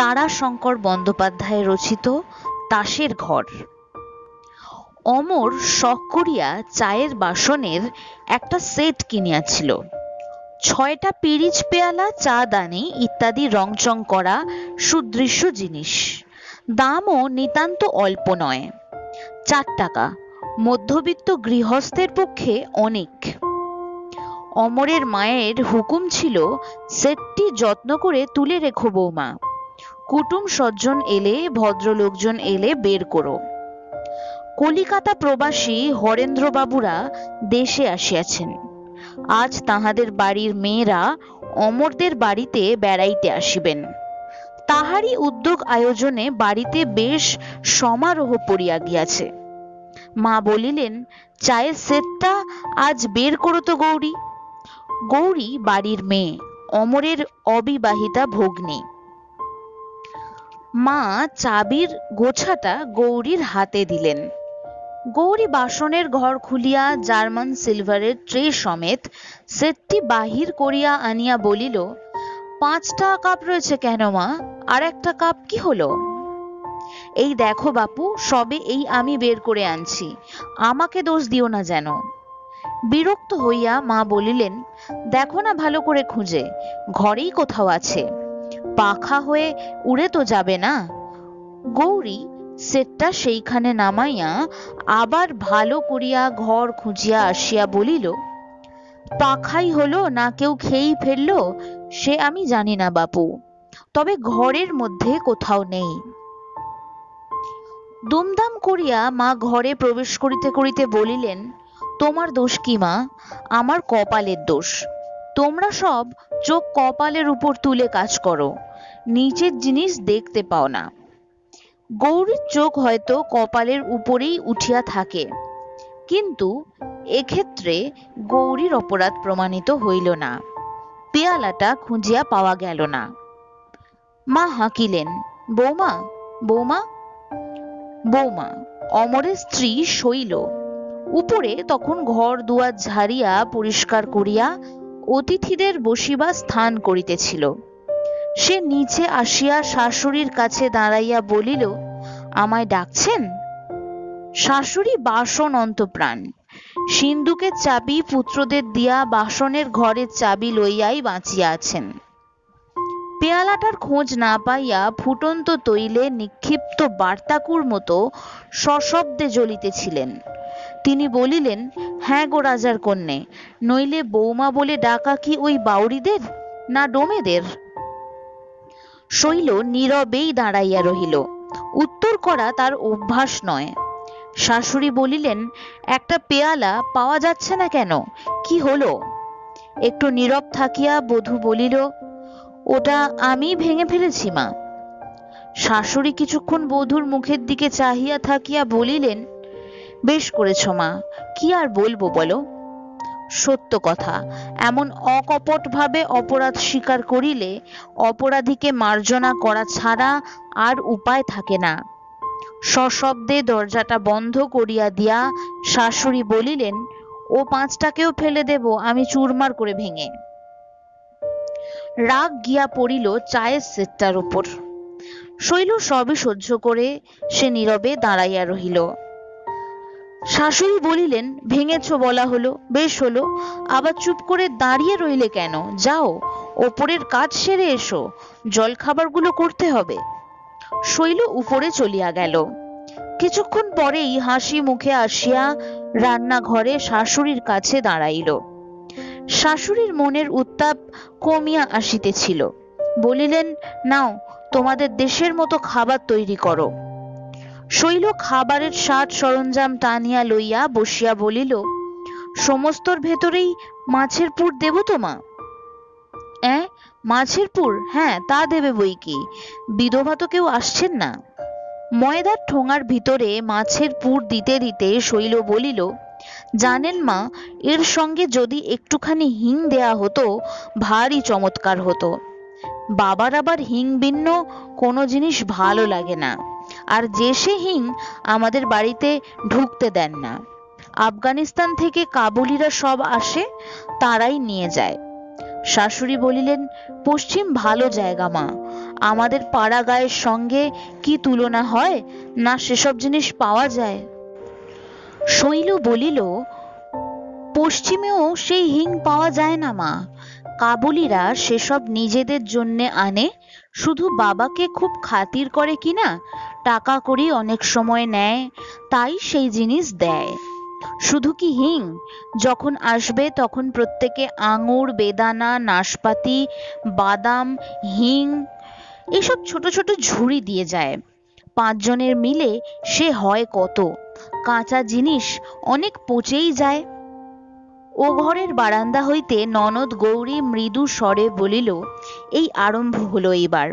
তারাশঙ্কর বন্দ্যোপাধ্যায় রচিত তাসের ঘর। অমর শখ করিয়া চায়ের বাসনের একটা সেট কিনিয়াছিল। 6টা পিরিচ পেয়ালা, চা দানি ইত্যাদি রংচং করা সুদৃশ্য জিনিস। দামও নিতান্ত অল্প নয়। 4 টাকা মধ্যবিত্ত গৃহস্থের পক্ষে অনেক। অমরের মায়ের হুকুম ছিল, সেটটি যত্ন করে তুলে রেখো বৌমা, কুটুম সজ্জন এলে, ভদ্রলোকজন এলে বের করো। কলিকাতা প্রবাসী হরেন্দ্রবাবুরা দেশে আসিয়াছেন। আজ তাহাদের বাড়ির মেয়েরা অমরদের বাড়িতে বেড়াইতে আসিবেন। তাহারই উদ্যোগ আয়োজনে বাড়িতে বেশ সমারোহ পড়িয়া গিয়াছে। মা বলিলেন, চায়ের সেটটা আজ বের করো তো গৌরী। গৌরী বাড়ির মেয়ে, অমরের অবিবাহিতা ভগ্নী। মা চাবির গোছাটা গৌরীর হাতে দিলেন। গৌরী বাসনের ঘর খুলিয়া জার্মান সিলভারের ট্রে সমেত সেটটি বাহির করিয়া আনিয়া বলিল, 5টা কাপ রয়েছে কেন মা? আর একটা কাপ কি হলো? এই দেখো বাপু, সবে এই আমি বের করে আনছি, আমাকে দোষ দিও না যেন। বিরক্ত হইয়া মা বলিলেন, দেখো না ভালো করে খুঁজে, ঘরেই কোথাও আছে, পাখা হয়ে উড়ে তো যাবে না। গৌরী সেটটা সেইখানে নামাইয়া আবার ভালো করিয়া ঘর খুঁজিয়া আসিয়া বলিল, পাখাই হলো না কেউ খেয়েই ফেললো সে আমি জানি না বাপু, তবে ঘরের মধ্যে কোথাও নেই। দুমদাম করিয়া মা ঘরে প্রবেশ করিতে করিতে বলিলেন, তোমার দোষ কি মা? আমার কপালের দোষ। তোমরা সব চোখ কপালের উপর তুলে কাজ করো, নিচের জিনিস দেখতে পাও না। গৌরীর চোখ হয়তো কপালের উপরেই উঠিয়া থাকে, কিন্তু এক্ষেত্রে গৌরীর অপরাধ প্রমাণিত হইল না। পেয়ালাটা খুঁজিয়া পাওয়া গেল না। মা হাঁকিলেন, বৌমা বৌমা। বৌমা অমরের স্ত্রী শৈল উপরে তখন ঘর দুয়ার ঝাড়িয়া পরিষ্কার করিয়া অতিথিদের বসিবার স্থান করিতেছিল। সে নিচে আসিয়া শাশুড়ির কাছে দাঁড়াইয়া বলিল, আমায় ডাকছেন? শাশুড়ি বাসন অন্তপ্রাণ, সিন্দুকের চাবি পুত্রদের দিয়া বাসনের ঘরের চাবি লইয়াই বাঁচিয়া আছেন। পেয়ালাটার খোঁজ না পাইয়া ফুটন্ত তৈলে নিক্ষিপ্ত বার্তাকুর মতো সশব্দে জ্বলিতেছিলেন। তিনি বলিলেন, হ্যাঁ গো রাজার কন্যে, নইলে বৌমা বলে ডাকা কি ওই বাউরিদের না ডোমেদের? শৈল নীরবেই দাঁড়াইয়া রহিল। উত্তর করা তার অভ্যাস নয়। শাশুড়ি বলিলেন, একটা পেয়ালা পাওয়া যাচ্ছে না কেন, কি হলো? একটু নীরব থাকিয়া বধূ বলিল, ওটা আমি ভেঙে ফেলেছি মা। শাশুড়ি কিছুক্ষণ বধূর মুখের দিকে চাহিয়া থাকিয়া বলিলেন, বেশ করেছ মা, কি আর বলবো বলো। সত্য কথা, এমন অকপট ভাবে অপরাধ স্বীকার করিলে অপরাধীকে মার্জনা করা ছাড়া আর উপায় থাকে না। সশব্দে দরজাটা বন্ধ করিয়া দিয়া শাশুড়ি বলিলেন, ও 5টাকেও ফেলে দেব আমি চুরমার করে ভেঙে। রাগ গিয়া পড়িল চায়ের সেটটার উপর। শৈল সবই সহ্য করে সে নীরবে দাঁড়াইয়া রহিল। শাশুড়ি বলিলেন, ভেঙেছ বলা হলো, বেশ হলো, আবার চুপ করে দাঁড়িয়ে রইলে কেন? যাও ওপরের কাজ সেরে এসো, জল খাবারগুলো করতে হবে। শৈল উপরে চলিয়া গেল। কিছুক্ষণ পরেই হাসি মুখে আসিয়া রান্নাঘরে শাশুড়ির কাছে দাঁড়াইল। শাশুড়ির মনের উত্তাপ কমিয়া আসিতেছিল। বলিলেন, নাও তোমাদের দেশের মতো খাবার তৈরি করো। শৈল খাবারের সাজ সরঞ্জাম টানিয়া লইয়া বসিয়া বলিল, সমস্তর ভেতরেই মাছের পুর দেব তো মা? মাছের পুর? হ্যাঁ, তা দেবে বই কি, বিধবা তো কেউ আসছেন না। ময়দার ঠোঙার ভিতরে মাছের পুর দিতে দিতে শৈল বলিল, জানেন মা, এর সঙ্গে যদি একটুখানি হিং দেয়া হতো ভারী চমৎকার হতো। বাবার আবার হিং ভিন্ন কোনো জিনিস ভালো লাগে না, আর যে সে হিং আমাদের বাড়িতে ঢুকতে দেন না। আফগানিস্তান থেকে কাবুলিরা সব আসে, তারাই নিয়ে যায়। শাশুড়ি বলিলেন, পশ্চিম ভালো জায়গা মা, আমাদের পাড়া গায়ের সঙ্গে কি তুলনা হয়, না সেসব জিনিস পাওয়া যায়। শৈল বলিল, পশ্চিমেও সেই হিং পাওয়া যায় না মা, কাবুলিরা সেসব নিজেদের জন্যে আনে, শুধু বাবাকে খুব খাতির করে কিনা, টাকা কড়ি অনেক সময় নেয়, তাই সেই জিনিস দেয়। শুধু কি হিং, যখন আসবে তখন প্রত্যেকে আঙুর, বেদানা, নাশপাতি, বাদাম, হিং এসব ছোট ছোট ঝুড়ি দিয়ে যায়। 5 জনের মিলে সে হয় কত, কাঁচা জিনিস অনেক পচেই যায়। ও ঘরের বারান্দা হইতে ননদ গৌরী মৃদু স্বরে বলিল, এই আরম্ভ হলো এইবার,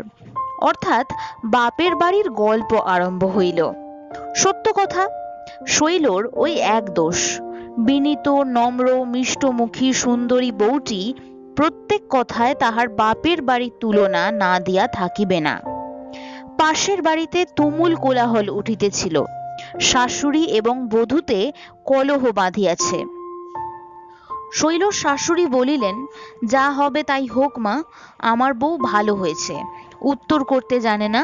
অর্থাৎ বাপের বাড়ির গল্প আরম্ভ হইল। সত্য কথা, শৈলর ওই এক দোষ, বিনীত, নম্র, মিষ্টমুখী সুন্দরী বউটি প্রত্যেক কথায় তাহার বাপের বাড়ির তুলনা না দিয়া থাকিবে না। পাশের বাড়িতে তুমুল কোলাহল উঠিতেছিল, শাশুড়ি এবং বধূতে কলহ বাঁধিয়াছে। শৈলর শাশুড়ি বলিলেন, যা হবে তাই হোক মা, আমার বউ ভালো হয়েছে, উত্তর করতে জানে না,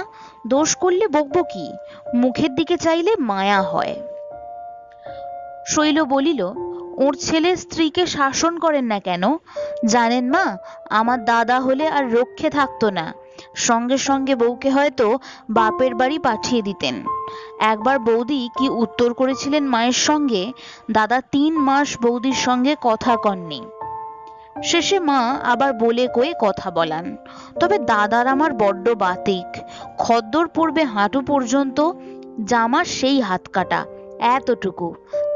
দোষ করলে বকবো কি, মুখের দিকে চাইলে মায়া হয়। শৈল বলিল, ওর ছেলে স্ত্রীকে শাসন করেন না কেন? জানেন মা, আমার দাদা হলে আর রক্ষে থাকতো না, সঙ্গে সঙ্গে বউকে হয়তো বাপের বাড়ি পাঠিয়ে দিতেন। একবার বৌদি কি উত্তর করেছিলেন মায়ের সঙ্গে, দাদা 3 মাস বৌদির সঙ্গে কথা কননি। শেষে মা আবার বলে কয়ে কথা বলান। তবে দাদার আমার বড্ড বাতিক, খদ্দর পড়বে হাঁটু পর্যন্ত, জামার সেই হাত কাটা, এতটুকু,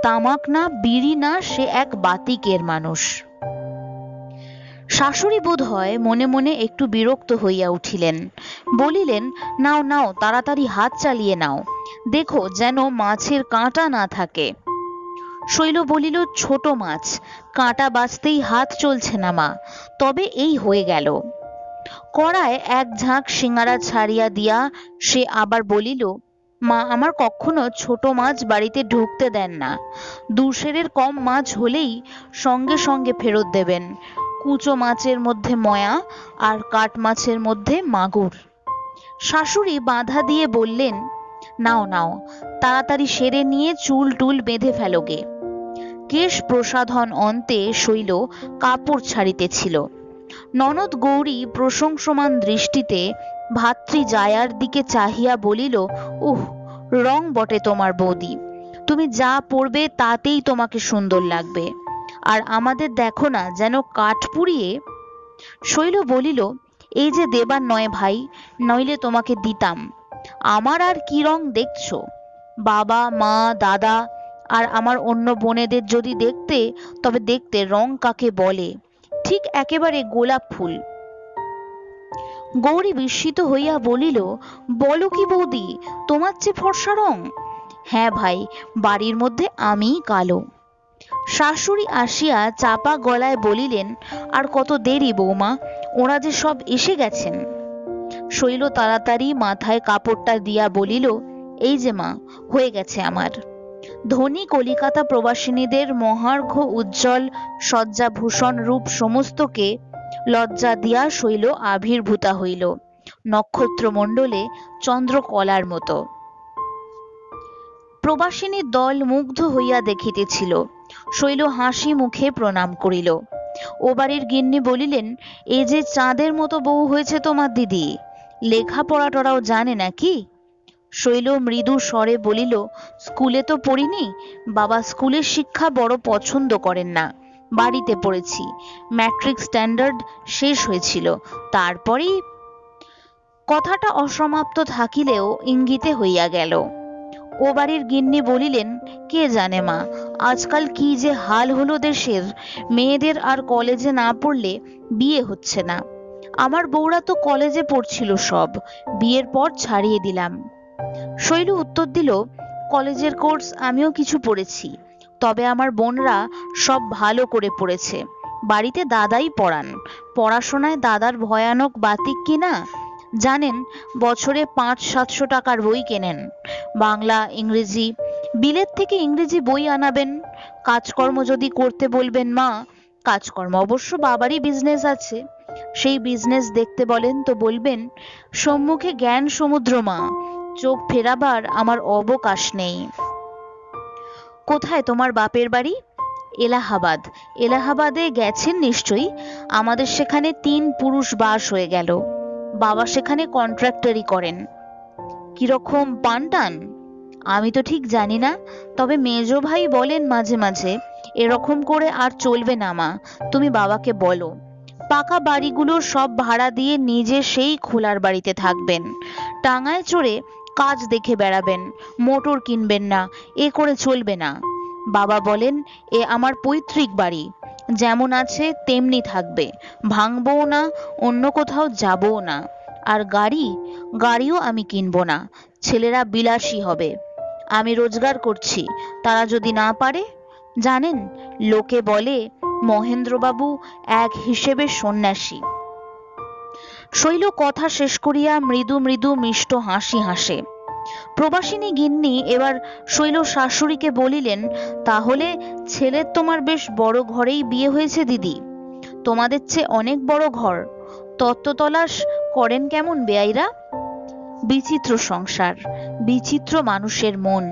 তামাক না, বিড়ি না, সে এক বাতিকের মানুষ। শাশুড়ি বোধ হয় মনে মনে একটু বিরক্ত হইয়া উঠিলেন, বলিলেন, নাও নাও, তাড়াতাড়ি হাত চালিয়ে নাও, দেখো যেন মাছের কাঁটা না থাকে। শৈল বলিল, ছোট মাছ, কাঁটা বাছতেই হাত চলছে না মা, তবে এই হয়ে গেল। কড়ায় এক ঝাঁক সিঙ্গারা ছাড়িয়া দিয়া সে আবার বলিল, মা আমার কখনো ছোট মাছ বাড়িতে ঢুকতে দেন না, 2 সেরের কম মাছ হলেই সঙ্গে সঙ্গে ফেরত দেবেন, কুচো মাছের মধ্যে ময়া আর কাঠ মাছের মধ্যে মাগুর। শাশুড়ি বাধা দিয়ে বললেন, নাও নাও, তাড়াতাড়ি সেরে নিয়ে চুল টুল বেঁধে ফেলোগে। কেশ প্রসাধন অন্তে শৈল কাপড় ছাড়িতেছিল। ননদ গৌরী প্রশংসমান দৃষ্টিতে ভাতৃ জায়ার দিকে চাহিয়া বলিল, উহ, রং বটে তোমার বৌদি, তুমি যা পরবে তাতেই তোমাকে সুন্দর লাগবে, আর আমাদের দেখো না যেন কাঠ পুড়িয়ে। শৈল বলিল, এই যে দেবার নয় ভাই, নইলে তোমাকে দিতাম, আমার আর কি রং দেখছো, বাবা মা দাদা আর আমার অন্য বোনেদের যদি দেখতে, তবে দেখতে রং কাকে বলে, ঠিক একেবারে গোলাপ ফুল। গৌরী বিস্মিত হইয়া বলিল, বলো কি বৌদি, তোমার চেয়ে ফর্সা রং? হ্যাঁ ভাই, বাড়ির মধ্যে আমিই কালো। শাশুড়ি আসিয়া চাপা গলায় বলিলেন, আর কত দেরি বৌমা, ওরা যে সব এসে গেছেন। শৈল তাড়াতাড়ি মাথায় কাপড়টা দিয়া বলিল, এই যে মা, হয়ে গেছে আমার। ধনী কলিকাতা প্রবাসিনীদের মহার্ঘ উজ্জ্বল সজ্জাভূষণ রূপ সমস্তকে লজ্জা দিয়া শৈল আবির্ভূতা হইল নক্ষত্রমণ্ডলে চন্দ্রকলার মতো। প্রবাসিনীর দল মুগ্ধ হইয়া দেখিতেছিল। শৈল হাসি মুখে প্রণাম করিল। ও বাড়ির গিন্নি বলিলেন, এই যে চাঁদের মতো বউ হয়েছে তোমার দিদি, লেখাপড়া টড়াও জানে নাকি? শৈল মৃদু স্বরে বলিল, স্কুলে তো পড়িনি, বাবা স্কুলের শিক্ষা বড় পছন্দ করেন না, বাড়িতে পড়েছি, ম্যাট্রিক স্ট্যান্ডার্ড শেষ হয়েছিল, তারপরেই। কথাটা অসমাপ্ত থাকিলেও ইঙ্গিতে হইয়া গেল। ও বাড়ির গিন্নি বলিলেন, কে জানে মা, আজকাল কি যে হাল হলো দেশের, মেয়েদের আর কলেজে না পড়লে বিয়ে হচ্ছে না। আমার বউরা তো কলেজে পড়ছিল সব, বিয়ের পর ছাড়িয়ে দিলাম। শৈল উত্তর দিল, কলেজের কোর্স আমিও কিছু পড়েছি, তবে আমার বোনরা সব ভালো করে পড়েছে, বাড়িতে দাদাই পড়ান, পড়াশোনায় দাদার ভয়ানক বাতিক কিনা জানেন, বছরে 500-700 টাকার বই কেনেন, বাংলা ইংরেজি, বিলেত থেকে ইংরেজি বই আনাবেন, কাজকর্ম যদি করতে বলবেন মা, কাজকর্ম অবশ্য বাবারই বিজনেস আছে। সেই বিজনেস দেখতে বলেন তো বলবেন, সম্মুখে জ্ঞান সমুদ্র মা, চোখ ফেরাবার আমার অবকাশ নেই। কোথায় তোমার বাপের বাড়ি? এলাহাবাদ। এলাহাবাদে গেছেন নিশ্চয়ই। আমাদের সেখানে 3 পুরুষ বাস হয়ে গেল। বাবা সেখানে কন্ট্রাক্টরি করেন। কিরকম পান টান? আমি তো ঠিক জানি না, তবে মেজো ভাই বলেন মাঝে মাঝে, এরকম করে আর চলবে না মা, তুমি বাবাকে বলো। পাকা বাড়িগুলো সব ভাড়া দিয়ে নিজে সেই খোলার বাড়িতে থাকবেন, টাঙায় চড়ে কাজ দেখে বেড়াবেন, মোটর কিনবেন না, এ করে চলবে না। বাবা বলেন, এ আমার পৈতৃক বাড়ি, যেমন আছে তেমনি থাকবে, ভাঙবও না, অন্য কোথাও যাবও না। আর গাড়িও আমি কিনবো না, ছেলেরা বিলাসী হবে। আমি রোজগার করছি, তারা যদি না পারে। জানেন, লোকে বলে মহেন্দ্রবাবু এক হিসেবে সন্ন্যাসী। শৈল কথা শেষ করিয়া মৃদু মৃদু মিষ্ট হাসি হাসে। প্রবাসিনী গিন্নি এবার শৈল শাশুড়িকে বলিলেন, তাহলে ছেলের তোমার বেশ বড় ঘরেই বিয়ে হয়েছে দিদি, তোমাদের চেয়ে অনেক বড় ঘর। তত্ত্ব তলাশ করেন কেমন বেয়াইরা? বিচিত্র সংসার, বিচিত্র মানুষের মন,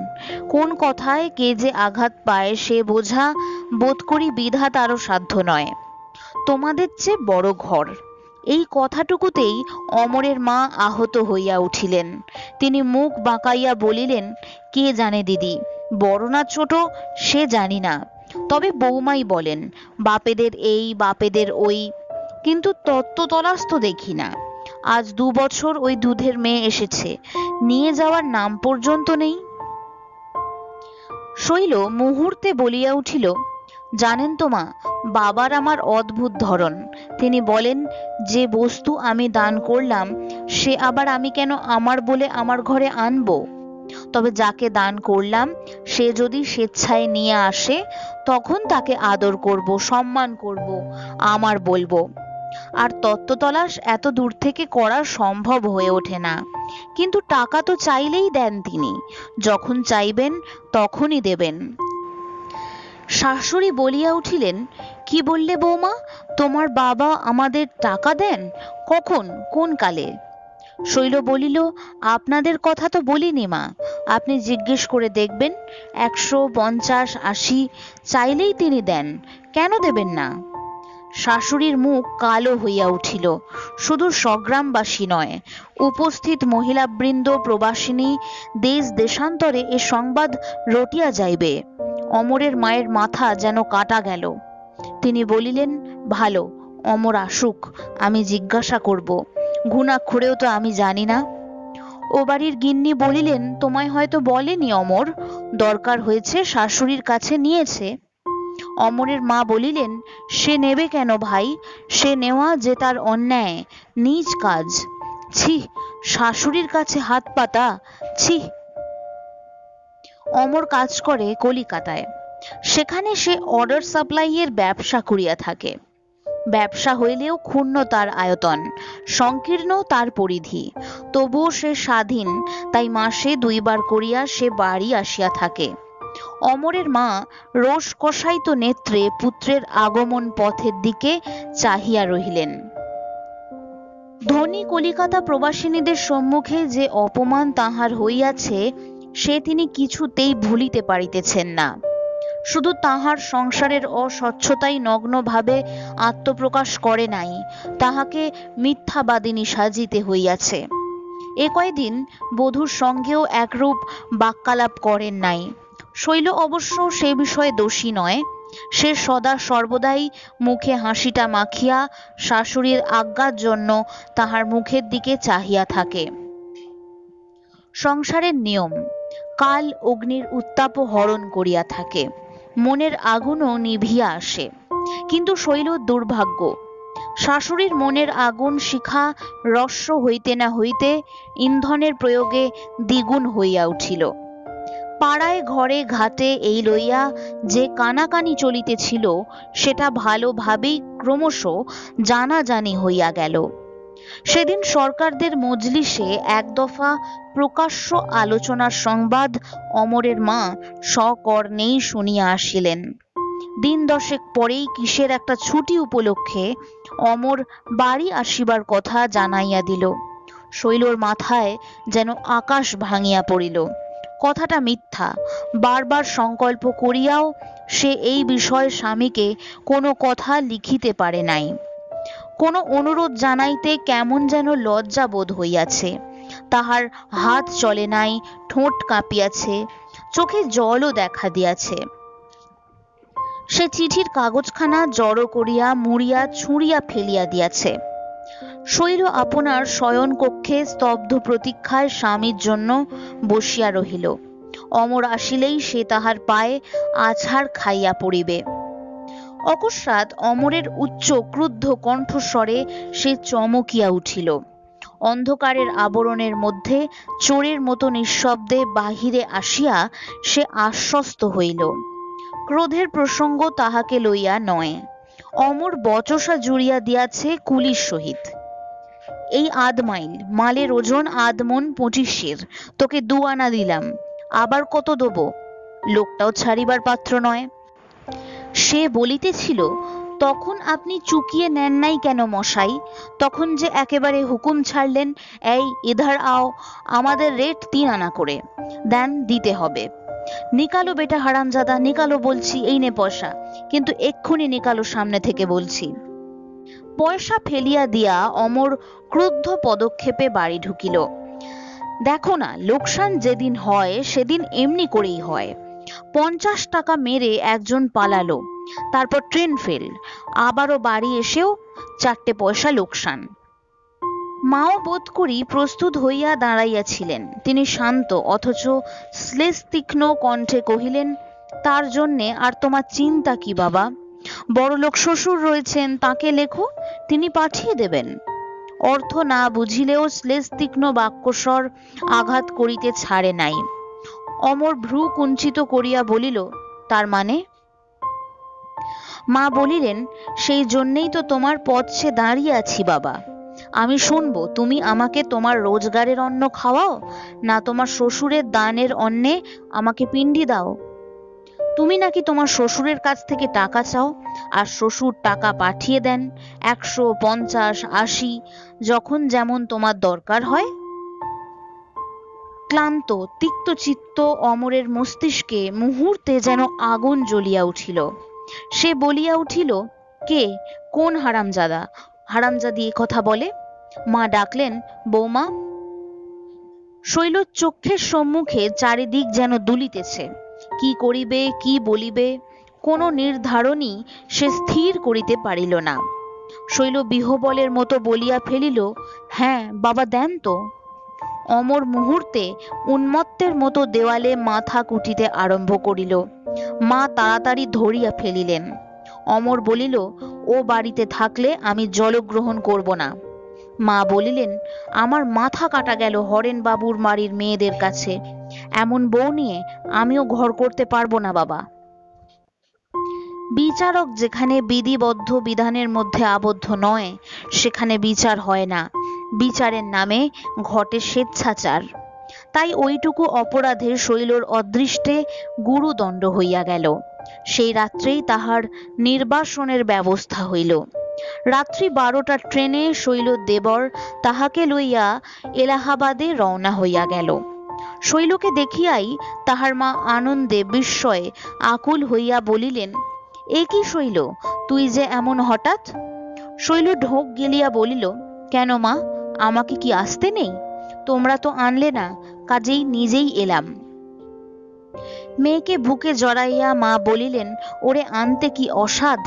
কোন কথায় কে যে আঘাত পায় সে বোঝা বোধ করি বিধাতারও সাধ্য নয়। তোমাদের চেয়ে বড় ঘর, এই কথাটুকুতেই অমরের মা আহত হইয়া উঠিলেন। তিনি মুখ বাঁকাইয়া বলিলেন, কে জানে দিদি, বড় না ছোট সে জানি না, তবে বৌমাই বলেন বাপেদের এই বাপেদের ওই, কিন্তু তত্ত্ব তলাশ তো দেখি না। আজ 2 বছর ওই দুধের মেয়ে এসেছে, নিয়ে যাওয়ার নাম পর্যন্ত নেই। শৈল মুহূর্তে বলিয়া উঠিল, জানেন তো মা, বাবার আমার অদ্ভুত ধরন। তিনি বলেন, যে বস্তু আমি দান করলাম সে আবার আমি কেন আমার বলে আমার ঘরে আনবো? তবে যাকে দান করলাম সে যদি স্বেচ্ছায় নিয়ে আসে তখন তাকে আদর করব, সম্মান করব, আমার বলবো। আর তত্ত্ব তলাশ এত দূর থেকে করা সম্ভব হয়ে ওঠে না। কিন্তু টাকা তো চাইলেই দেন তিনি, যখন চাইবেন তখনই দেবেন। শাশুড়ি বলিয়া উঠিলেন, কি বললে বৌমা, তোমার বাবা আমাদের টাকা দেন? কখন, কোন কালে? শৈল বলিল, আপনাদের কথা তো বলিনি মা, আপনি জিজ্ঞেস করে দেখবেন, 100, 50, 80 চাইলেই তিনি দেন, কেন দেবেন না? শাশুড়ির মুখ কালো হইয়া উঠিল। শুধু স্বগ্রামবাসী নয়, উপস্থিত মহিলাবৃন্দ, প্রবাসিনী, দেশ দেশান্তরে এ সংবাদ রটিয়া যাইবে। অমরের মায়ের মাথা যেন কাটা গেল। তিনি বলিলেন, ভালো, অমর আসুক, আমি জিজ্ঞাসা করব, ঘুণাক্ষরেও তো আমি জানি না। ও বাড়ির গিন্নি বলিলেন, তোমায় হয়তো বলেনি অমর, দরকার হয়েছে শাশুড়ির কাছে নিয়েছে। অমরের মা বলিলেন, সে নেবে কেন ভাই, সে নেওয়া যে তার অন্যায়, নিজ কাজ। ছি, শাশুড়ির কাছে হাত পাতা, ছি। অমর কাজ করে কলিকাতায়, সেখানে সে অর্ডার সাপ্লাইয়ের ব্যবসা করিয়া থাকে। ব্যবসা হইলেও ক্ষুণ্ণ তার আয়তন, সংকীর্ণ তার পরিধি, তবুও সে স্বাধীন, তাই মাসে 2 বার করিয়া সে বাড়ি আসিয়া থাকে। অমরের মা রোষ কষায়িত নেত্রে পুত্রের আগমন পথের দিকে চাহিয়া রহিলেন। ধনী কলিকাতা প্রবাসিনীদের সম্মুখে যে অপমান তাহার হইয়াছে সে তিনি কিছুতেই ভুলিতে পারিতেছেন না। শুধু তাহার সংসারের অস্বচ্ছতাই নগ্নভাবে আত্মপ্রকাশ করে নাই, তাহাকে মিথ্যাবাদিনী সাজিতে হইয়াছে। এ কয়দিন বধূর সঙ্গেও একরূপ বাক্যালাপ করেন নাই। শৈল অবশ্য সে বিষয়ে দোষী নয়, সে সদা সর্বদাই মুখে হাসিটা মাখিয়া শাশুড়ির আজ্ঞার জন্য তাহার মুখের দিকে চাহিয়া থাকে। সংসারের নিয়ম, কাল অগ্নির উত্তাপও হরণ করিয়া থাকে, মনের আগুনও নিভিয়া আসে। কিন্তু শৈল দুর্ভাগ্য, শাশুড়ির মনের আগুন শিখা রস্য হইতে না হইতে ইন্ধনের প্রয়োগে দ্বিগুণ হইয়া উঠিল। পাড়ায় ঘরে ঘাটে এই লইয়া যে কানাকানি চলিতেছিল সেটা ভালোভাবেই ক্রমশ জানাজানি হইয়া গেল। সেদিন সরকারদের মজলিসে এক দফা প্রকাশ্য আলোচনার সংবাদ অমরের মা সকর্ণেই শুনিয়া আসিলেন। দিন দশেক পরেই কিসের একটা ছুটি উপলক্ষে অমর বাড়ি আসিবার কথা জানাইয়া দিল। শৈলর মাথায় যেন আকাশ ভাঙিয়া পড়িল। কথাটা মিথ্যা। বারবার সংকল্প করিয়াও সে এই বিষয়ে স্বামীকে কোনো কথা লিখিতে পারে নাই। কোনো অনুরোধ জানাইতে কেমন যেন লজ্জা বোধ হইয়াছে। তাহার হাত চলে নাই, ঠোঁট কাঁপিয়াছে, চোখে জলও দেখা দিয়াছে। সে চিঠির কাগজখানা জড়ো করিয়া মুড়িয়া ছুঁড়িয়া ফেলিয়া দিয়াছে। শৈল আপনার শয়ন কক্ষে স্তব্ধ প্রতীক্ষায় স্বামীর জন্য বসিয়া রহিল। অমর আসিলেই সে তাহার পায়ে আছাড় খাইয়া পড়িবে। অকস্মাৎ অমরের উচ্চ ক্রুদ্ধ কণ্ঠস্বরে সে চমকিয়া উঠিল। অন্ধকারের আবরণের মধ্যে চোরের মতো নিঃশব্দে বাহিরে আসিয়া সে আশ্বস্ত হইল। ক্রোধের প্রসঙ্গ তাহাকে লইয়া নয়। অমর বচসা জুড়িয়া দিয়াছে কুলির সহিত। এই মাইল মালের ওজন 25 তোকে 2 আনা দিলাম, আবার কত দেব? লোকটাও ছাড়িবার পাত্র নয়। সে বলিতেছিল, তখন আপনি চুকিয়ে নেন নাই কেন মশাই? তখন যে একেবারে হুকুম ছাড়লেন, এই ইধার আও, আমাদের রেট 3 আনা করে দেন, দিতে হবে। নিকালো বেটা হারামজাদা, নিকালো বলছি, এই নে পয়সা, কিন্তু এক্ষুনি নিকালো সামনে থেকে বলছি। পয়সা ফেলিয়া দিয়া অমর ক্রুদ্ধ পদক্ষেপে বাড়ি ঢুকিল। দেখো না, লোকসান যেদিন হয় সেদিন এমনি করেই হয়। 50 টাকা মেরে একজন পালালো, তারপর ট্রেন ফেল, আবারও বাড়ি এসেও 4টে পয়সা লোকসান। মাও বোধ করি প্রস্তুত হইয়া দাঁড়াইয়াছিলেন। তিনি শান্ত অথচ শ্লেষ তীক্ষ্ণ কণ্ঠে কহিলেন, তার জন্যে আর তোমার চিন্তা কি বাবা? বড়লোক শ্বশুর রয়েছেন, তাকে লেখো, তিনি পাঠিয়ে দেবেন। অর্থ না বুঝিলেও শ্লেষ তীক্ষ্ণ বাক্যস্বর আঘাত করিতে ছাড়ে নাই। অমর ভ্রু কুঞ্চিত করিয়া বলিল, তার মানে? মা বলিলেন, সেই জন্যেই তো তোমার পথে দাঁড়িয়ে আছি বাবা। আমি শুনবো তুমি আমাকে তোমার রোজগারের অন্ন খাওয়াও, না তোমার শ্বশুরের দানের অন্নে আমাকে পিণ্ডি দাও। তুমি নাকি তোমার শ্বশুরের কাছ থেকে টাকা চাও, আর শ্বশুর টাকা পাঠিয়ে দেন 100, 50, 80, যখন যেমন তোমার দরকার হয়। ক্লান্ত তিক্ত চিত্ত অমরের মস্তিষ্কে মুহূর্তে যেন আগুন জ্বলিয়া উঠিল। সে বলিয়া উঠিল, কে, কোন হারামজাদা, হারামজাদি এ কথা বলে? মা ডাকলেন, বৌমা। শৈল চক্ষের সম্মুখে চারিদিক যেন দুলিতেছে। কি করিবে, কি বলিবে, কোনো নির্ধারণই সে স্থির করিতে পারিল না। শৈল বিহবলের মতো বলিয়া ফেলিল, হ্যাঁ বাবা, দেন তো। অমর মুহূর্তে উন্মত্তের মতো দেওয়ালে মাথা কুটিতে আরম্ভ করিল। মা তাড়াতাড়ি ধরিয়া ফেলিলেন। অমর বলিল, ও বাড়িতে থাকলে আমি জলগ্রহণ করব না। মা বলিলেন, আমার মাথা কাটা গেল হরেন বাবুর বাড়ির মেয়েদের কাছে, এমন বউ নিয়ে আমিও ঘর করতে পারবো না বাবা। বিচারক যেখানে বিধিবদ্ধ বিধানের মধ্যে আবদ্ধ নয়, সেখানে বিচার হয় না, বিচারের নামে ঘটে স্বেচ্ছাচার। তাই ওইটুকু অপরাধে শৈলর অদৃষ্টে গুরুদণ্ড হইয়া গেল। সেই রাত্রেই তাহার নির্বাসনের ব্যবস্থা হইল। রাত্রি 12টার ট্রেনে শৈল দেবর তাহাকে লইয়া এলাহাবাদে রওনা হইয়া গেল। শৈলকে দেখিয়াই তাহার মা আনন্দে বিস্ময়ে আকুল হইয়া বলিলেন, এ কি শৈল, তুই যে এমন হঠাৎ? শৈল ঢোক গেলিয়া বলিল, কেন মা, আমাকে কি আসতে নেই? তোমরা তো আনলে না, কাজেই নিজেই এলাম। মেয়েকে বুকে জড়াইয়া মা বলিলেন, ওরে আনতে কি অসাধ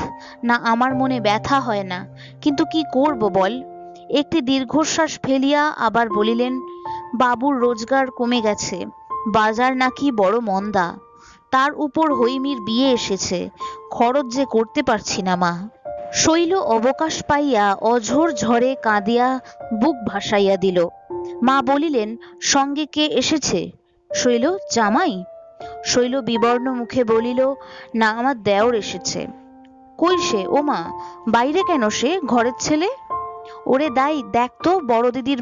না, আমার মনে ব্যথা হয় না, কিন্তু কি করব বল। একটি দীর্ঘশ্বাস ফেলিয়া আবার বলিলেন, বাবুর রোজগার কমে গেছে, বাজার নাকি বড় মন্দা, তার উপর হৈমির বিয়ে এসেছে, খরচ যে করতে পারছি না মা। শৈল অবকাশ পাইয়া অঝোর ঝড়ে কাঁদিয়া বুক ভাসাইয়া দিল। মা বলিলেন, সঙ্গে কে এসেছে? শৈল, জামাই। শৈল বিবর্ণ মুখে বলিল, না, আমার দেওর এসেছে। কই সে? ও মা, বাইরে কেন সে, ঘরের ছেলে? ওরে দাই, দেখ তো, বড় দিদির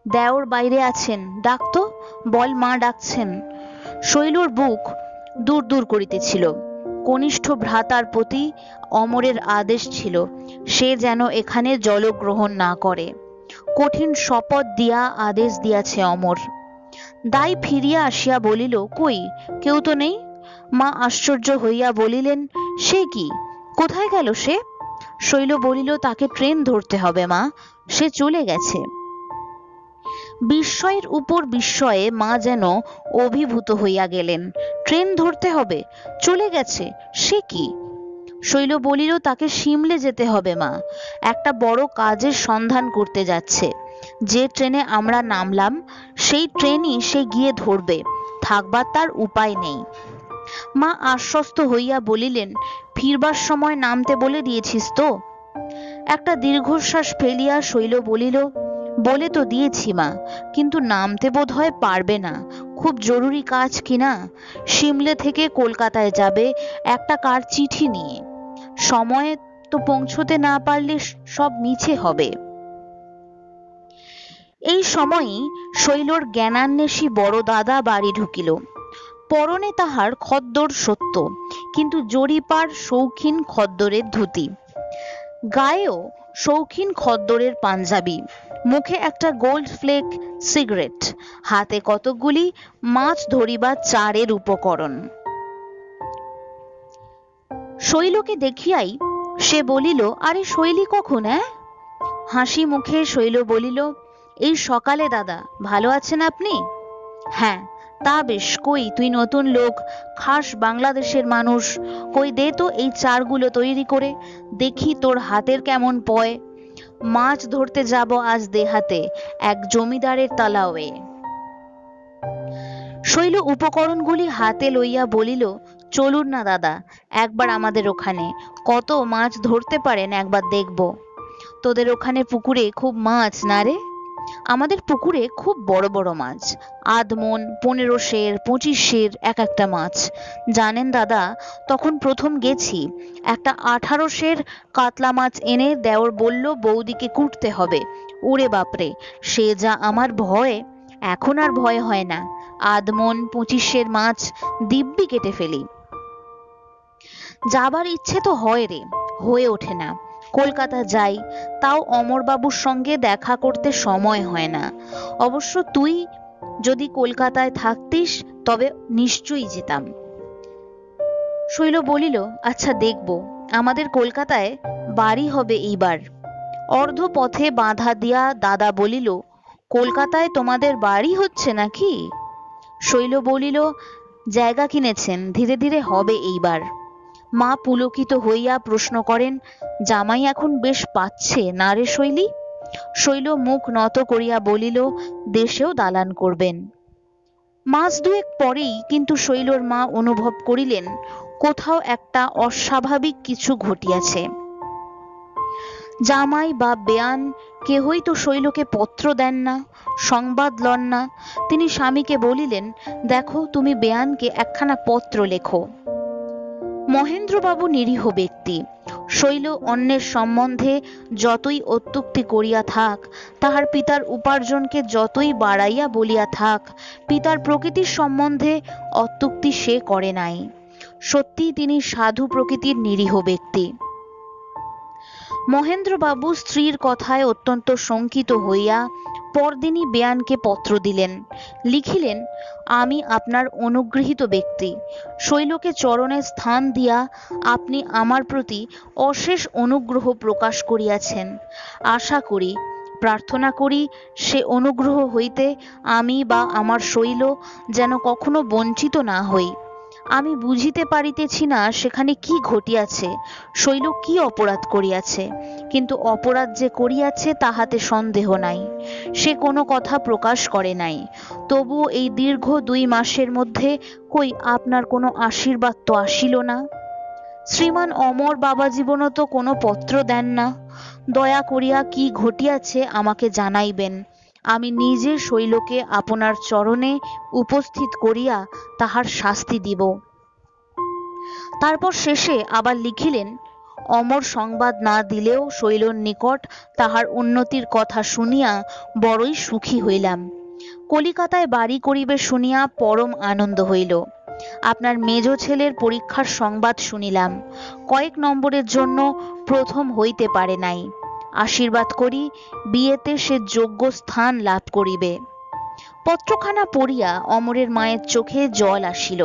দেওর বাইরে আছেন, ডাক তো, বল মা ডাকছেন। শৈলর বুক দূর দূর করিতেছিল। কনিষ্ঠ ভ্রাতার প্রতি অমরের আদেশ ছিল সে যেন এখানে জলগ্রহণ না করে। কঠিন শপথ দিয়া আদেশ দিয়াছে অমর। দাই ফিরিয়া আসিয়া বলিল, কই, কেউ তো নেই। মা আশ্চর্য হইয়া বলিলেন, সে কি, কোথায় গেল সে? শৈল বলিল, তাকে ট্রেন ধরতে হবে মা, সে চলে গেছে। বিস্ময়ের উপর বিস্ময়ে মা যেন অভিভূত হইয়া গেলেন। ট্রেন ধরতে হবে, চলে গেছে, সে কি? শৈল বলিল, তাকে সিমলে যেতে হবে মা, একটা বড় কাজের সন্ধান করতে যাচ্ছে। যে ট্রেনে আমরা নামলাম সেই ট্রেনই সে গিয়ে ধরবে, থাকবার তার উপায় নেই। মা আশ্বস্ত হইয়া বলিলেন, ফিরবার সময় নামতে বলে দিয়েছিস তো? একটা দীর্ঘশ্বাস ফেলিয়া শৈল বলিল, বলে তো দিয়েছি মা, কিন্তু নামতে বোধ হয় পারবে না, খুব জরুরি কাজ কিনা। সিমলে থেকে কলকাতায় যাবে একটা কার চিঠি নিয়ে, সময়ে তো পৌঁছতে না পারলে সব মিছে হবে। এই সময়ই শৈলর জ্ঞানান্বেষী বড় দাদা বাড়ি ঢুকিল। পরনে তাহার খদ্দর সত্য, কিন্তু জরিপার শৌখিন খদ্দরের ধুতি, গায়েও শৌখিন খদ্দরের পাঞ্জাবি, মুখে একটা গোল্ড ফ্লেক সিগারেট, হাতে কতকগুলি মাছ ধরিবার চারের উপকরণ। শৈলকে দেখিয়াই সে বলিল, আরে শৈলী কখন? হাসি মুখে শৈল বলিল, এই সকালে দাদা। ভালো আছেন আপনি? হ্যাঁ, তা বেশ। কই, তুই নতুন লোক, খাস বাংলাদেশের মানুষ, কই দে তো এই চারগুলো তৈরি করে দেখি তোর হাতের কেমন পয়। মাছ ধরতে যাব আজ দেহাতে, এক জমিদারের তালাওয়ে। শৈল উপকরণগুলি হাতে লইয়া বলিল, চলুন না দাদা, একবার আমাদের ওখানে, কত মাছ ধরতে পারেন একবার দেখব। তোদের ওখানে পুকুরে খুব মাছ না রে? আমাদের পুকুরে খুব বড় বড় মাছ, আধমন, 15 সের, 25 সের এক একটা মাছ। জানেন দাদা, তখন প্রথম গেছি, একটা 18 সের কাতলা মাছ এনে দেওর বলল বৌদিকে কুটতে হবে। ওরে বাপরে, সে যা আমার ভয়, এখন আর ভয় হয় না। আধমন 25 সের মাছ দিব্যি কেটে ফেলি। যাবার ইচ্ছে তো হয় রে, হয়ে ওঠে না। কলকাতা যাই, তাও অমরবাবুর সঙ্গে দেখা করতে সময় হয় না। অবশ্য তুই যদি কলকাতায় থাকতিস তবে নিশ্চয়ই যেতাম। শৈল বলিল, আচ্ছা দেখব, আমাদের কলকাতায় বাড়ি হবে এইবার। অর্ধ পথে বাধা দিয়া দাদা বলিল, কলকাতায় তোমাদের বাড়ি হচ্ছে নাকি? শৈল বলিল, জায়গা কিনেছেন, ধীরে ধীরে হবে এইবার। মা পুলকিত হইয়া প্রশ্ন করেন, জামাই এখন বেশ পাচ্ছে না রে শৈলী? শৈল মুখ নত করিয়া বলিল, দেশেও দালান করবেন। মাস দুয়েক পরেই কিন্তু শৈলর মা অনুভব করিলেন কোথাও একটা অস্বাভাবিক কিছু ঘটিয়াছে। জামাই বা বেয়ান কেহই তো শৈলকে পত্র দেন না, সংবাদ লন না। তিনি স্বামীকে বলিলেন, দেখো তুমি বেয়ানকে একখানা পত্র লেখো। মহেন্দ্রবাবু নিরীহ ব্যক্তি, শৈল অন্যের সম্বন্ধে যতই অত্যুক্তি করিয়া থাক, তাহার পিতার উপার্জনকে যতই বাড়াইয়া বলিয়া থাক, পিতার প্রকৃতির সম্বন্ধে অত্যুক্তি সে করে নাই। সত্যি তিনি সাধু প্রকৃতির নিরীহ ব্যক্তি। মহেন্দ্রবাবু স্ত্রীর কথায় অত্যন্ত শঙ্কিত হইয়া পরদিনই বেয়ানকে পত্র দিলেন। লিখিলেন, আমি আপনার অনুগৃহীত ব্যক্তি, শৈলকে চরণে স্থান দিয়া আপনি আমার প্রতি অশেষ অনুগ্রহ প্রকাশ করিয়াছেন। আশা করি, প্রার্থনা করি, সে অনুগ্রহ হইতে আমি বা আমার শৈল যেন কখনো বঞ্চিত না হই। আমি বুঝিতে পারিতেছি না সেখানে কি ঘটিয়াছে, শৈল কি অপরাধ করিয়াছে, কিন্তু অপরাধ যে করিয়াছে তাহাতে সন্দেহ নাই। সে কোনো কথা প্রকাশ করে নাই। তবুও এই দীর্ঘ 2 মাসের মধ্যে কই আপনার কোনো আশীর্বাদ তো আসিল না। শ্রীমান অমর বাবা জীবনও তো কোনো পত্র দেন না। দয়া করিয়া কি ঘটিয়াছে আমাকে জানাইবেন, আমি নিজে শৈলকে আপনার চরণে উপস্থিত করিয়া তাহার শাস্তি দিব। তারপর শেষে আবার লিখিলেন, অমর সংবাদ না দিলেও শৈলর নিকট তাহার উন্নতির কথা শুনিয়া বড়ই সুখী হইলাম। কলিকাতায় বাড়ি করিবে শুনিয়া পরম আনন্দ হইল। আপনার মেজ ছেলের পরীক্ষার সংবাদ শুনিলাম, কয়েক নম্বরের জন্য প্রথম হইতে পারে নাই। আশীর্বাদ করি বিয়েতে সে যোগ্য স্থান লাভ করিবে। পত্রখানা পড়িয়া অমরের মায়ের চোখে জল আসিল।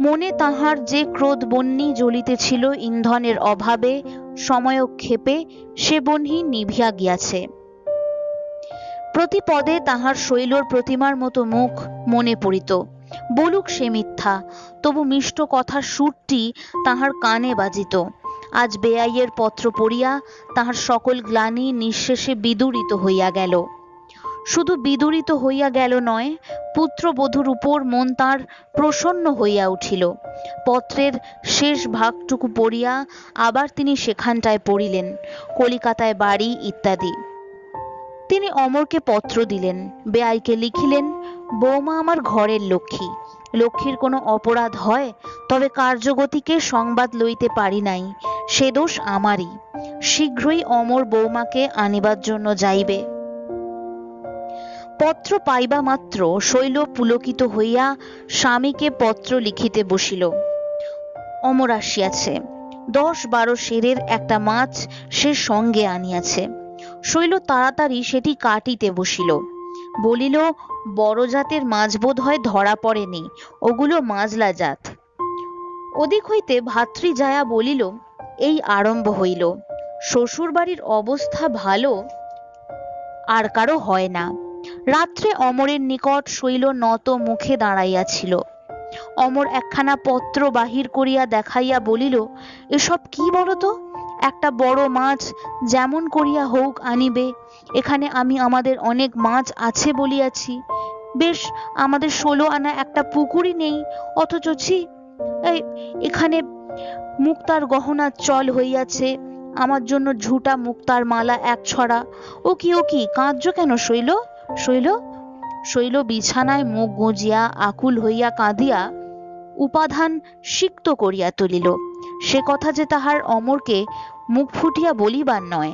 মনে তাহার যে ক্রোধ বহ্নি জ্বলিতেছিল ইন্ধনের অভাবে সময়ক্ষেপে, সে বহ্নি নিভিয়া গিয়াছে। প্রতি পদে তাহার শৈলর প্রতিমার মতো মুখ মনে পড়িত। বলুক সে মিথ্যা, তবু মিষ্ট কথার সুরটি তাহার কানে বাজিত। আজ বেআইয়ের পত্র পড়িয়া তাহার সকল গ্লানি নিঃশেষে বিদূরিত হইয়া গেল। শুধু বিদূরিত হইয়া গেল নয়, পুত্রবধূর উপর মন তাঁর প্রসন্ন হইয়া উঠিল। পত্রের শেষ ভাগটুকু পড়িয়া আবার তিনি সেখানটায় পড়িলেন, কলিকাতায় বাড়ি ইত্যাদি। তিনি অমরকে পত্র দিলেন, বেআইকে লিখিলেন, বৌমা আমার ঘরের লক্ষ্মী, লক্ষ্মীর কোনো অপরাধ হয় তবে কার্যগতিকে সংবাদ লইতে পারি নাই, সে দোষ আমারই। শীঘ্রই অমর বৌমাকে আনিবার জন্য যাইবে। পত্র পাইবা মাত্র শৈল পুলকিত হইয়া স্বামীকে পত্র লিখিতে বসিল। অমর আসিয়াছে, 10-12 সেরের একটা মাছ সে সঙ্গে আনিয়াছে। শৈল তাড়াতাড়ি সেটি কাটিতে বসিল। বলিল, বড় জাতের মাছ বোধ হয় ধরা পড়েনি, ওগুলো মাজলা জাত। ওদিক হইতে ভাতৃ যায়া বলিল, এই আরম্ভ হইল। শ্বশুর বাড়ির অবস্থা ভালো আর কারো হয় না। রাত্রে অমরের নিকট শৈল নত মুখে দাঁড়াইয়াছিল। অমর একখানা পত্র বাহির করিয়া দেখাইয়া বলিল, এসব কি বলতো? একটা বড় মাছ যেমন করিয়া হোক আনিবে। এখানে আমি আমাদের অনেক মাছ আছে বলিয়াছি, বেশ আমাদের 16 আনা একটা পুকুরই নেই, অথচ এখানে মুক্তার গহনার চল হইয়াছে, আমার জন্য ঝুটা মুক্তার মালা 1 ছড়া। ও কি কাঁদছ কেন শৈল? শৈল বিছানায় মুখ গুঁজিয়া আকুল হইয়া কাঁদিয়া উপাধান সিক্ত করিয়া তুলিল। সে কথা যে তাহার অমরকে মুখ ফুটিয়া বলিবার নয়।